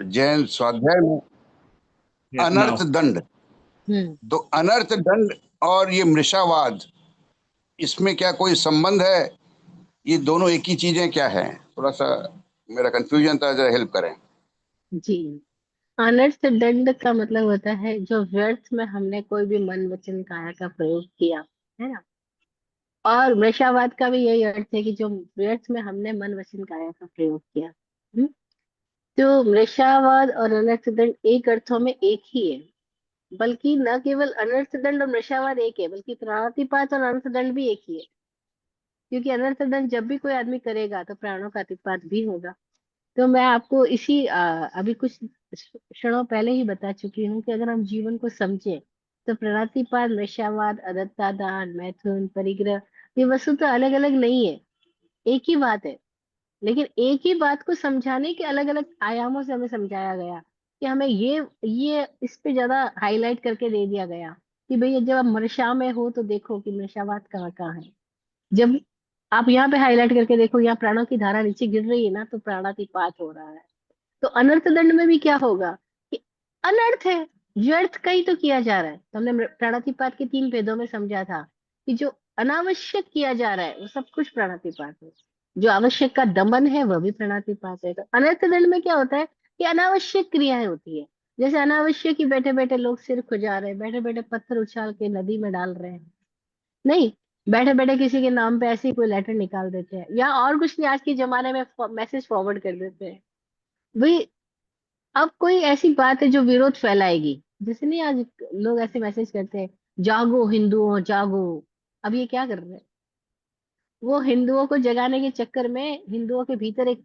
जैन स्वाध्याय में नाउ। अनर्थ दंड। हम्म। तो अनर्थ दंड और ये मृषावाद, इसमें क्या कोई संबंध है? ये दोनों एक ही चीजें क्या है? थोड़ा सा मेरा कंफ्यूजन था, जरा हेल्प करें। जी, अनर्थ दंड का मतलब होता है जो व्यर्थ में हमने कोई भी मन वचन काया का प्रयोग किया, है ना। और वृषावाद का भी यही अर्थ है कि जो व्यर्थ में हमने मन वचन काया का प्रयोग किया। हम्म? तो मृषावाद और अनर्थ दंड एक अर्थों में एक ही है। बल्कि न केवल अनर्थ दंड और मृषावाद एक है, बल्कि प्राणातिपात और अनर्थ दंड भी एक ही है। क्योंकि अनर्थ दंड जब भी कोई आदमी करेगा तो प्राणों का अतिपात भी होगा। तो मैं आपको इसी अभी कुछ क्षणों पहले ही बता चुकी हूँ कि अगर हम जीवन को समझें तो प्राणातिपात, नशावाद, अदत्ता दान, मैथुन, परिग्रह, ये वस्तुतः अलग अलग नहीं है, एक ही बात है। लेकिन एक ही बात को समझाने के अलग अलग आयामों से हमें समझाया गया कि हमें ये इस पे ज्यादा हाईलाइट करके दे दिया गया कि भैया जब आप मृषा में हो तो देखो कि मृषावाद कहाँ कहाँ है। जब आप यहाँ पे हाईलाइट करके देखो, यहाँ प्राणों की धारा नीचे गिर रही है ना, तो प्राणातिपात हो रहा है। तो अनर्थ दंड में भी क्या होगा कि अनर्थ है, व्यर्थ का ही तो किया जा रहा है। तो हमने प्राणातिपात के 3 भेदों में समझा था कि जो अनावश्यक किया जा रहा है वो सब कुछ प्राणातिपात है, जो आवश्यक का दमन है वह भी प्राणातिपात है। तो अनर्थ दंड में क्या होता है कि अनावश्यक क्रियाएं होती है। जैसे अनावश्यक ही बैठे बैठे लोग सिर खुजा रहे हैं, बैठे बैठे पत्थर उछाल के नदी में डाल रहे हैं, नहीं, बैठे बैठे किसी के नाम पे ऐसे ही कोई लेटर निकाल देते हैं, या और कुछ नहीं, आज के जमाने में मैसेज फॉरवर्ड कर देते हैं भाई। अब कोई ऐसी बात है जो विरोध फैलाएगी, जैसे नहीं आज लोग ऐसे मैसेज करते हैं, जागो हिंदुओं जागो। अब ये क्या कर रहे हैं, वो हिंदुओं को जगाने के चक्कर में हिंदुओं के भीतर एक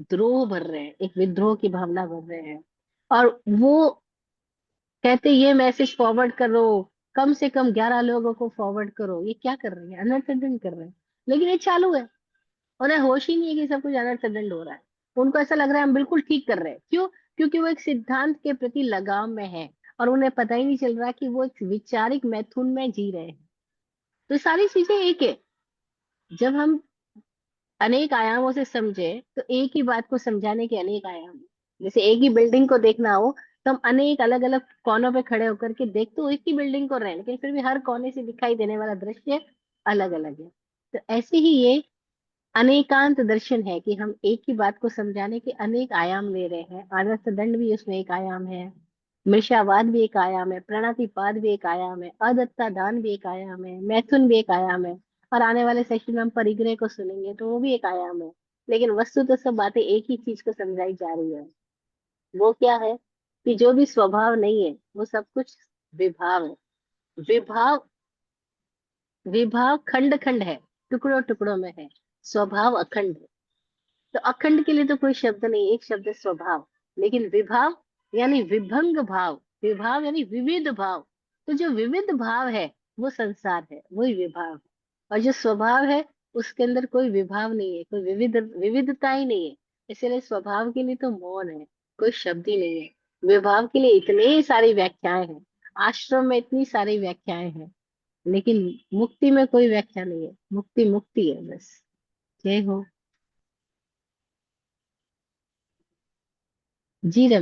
द्रोह भर रहे हैं, एक विद्रोह की भावना भर रहे हैं। और वो कहते ये मैसेज फॉरवर्ड करो, कम से कम 11 लोगों को फॉरवर्ड करो। ये क्या कर रहे हैं, अनर्थदंड कर रहे हैं। लेकिन ये चालू है, उन्हें होश ही नहीं है कि सब कुछ अनर्थदंड हो रहा है। उनको ऐसा लग रहा है हम बिल्कुल ठीक कर रहे हैं। क्यों? क्योंकि वो एक सिद्धांत के प्रति लगाव में है और उन्हें पता ही नहीं चल रहा कि वो एक वैचारिक मैथुन में जी रहे हैं। तो सारी चीजें एक है। जब हम अनेक आयामों से समझे तो एक ही बात को समझाने के अनेक आयाम हैं। जैसे एक ही बिल्डिंग को देखना हो तो हम अनेक अलग अलग कोनों पे खड़े होकर के देख तो एक ही बिल्डिंग को रहे हैं, लेकिन फिर भी हर कोने से दिखाई देने वाला दृश्य अलग अलग है। तो ऐसे ही ये अनेकांत दर्शन है कि हम एक ही बात को समझाने के अनेक आयाम ले रहे हैं। आदर्श दंड भी उसमें एक आयाम है, मृषावाद भी एक आयाम है, प्रणतिपाद भी एक आयाम है, अदत्ता दान भी एक आयाम है, मैथुन भी एक आयाम है। और आने वाले सेशन में हम परिग्रह को सुनेंगे तो वो भी एक आयाम है। लेकिन वस्तु तो सब बातें एक ही चीज को समझाई जा रही है। वो क्या है कि जो भी स्वभाव नहीं है वो सब कुछ विभाव है। विभाव, विभाव खंड खंड है, टुकड़ों टुकड़ों में है, स्वभाव अखंड है। तो अखंड के लिए तो कोई शब्द नहीं, एक शब्द है स्वभाव। लेकिन विभाव यानी विभंग भाव, विभाव यानी विविध भाव। तो जो विविध भाव है वो संसार है, वही विभाव है। और जो स्वभाव है उसके अंदर कोई विभाव नहीं है, कोई विविधता ही नहीं है। इसलिए स्वभाव के लिए तो मौन है, कोई शब्द ही नहीं है। विभाव के लिए इतनी सारी व्याख्याएं हैं, आश्रम में इतनी सारी व्याख्याएं हैं, लेकिन मुक्ति में कोई व्याख्या नहीं है। मुक्ति मुक्ति है बस। जय हो। जी रवि।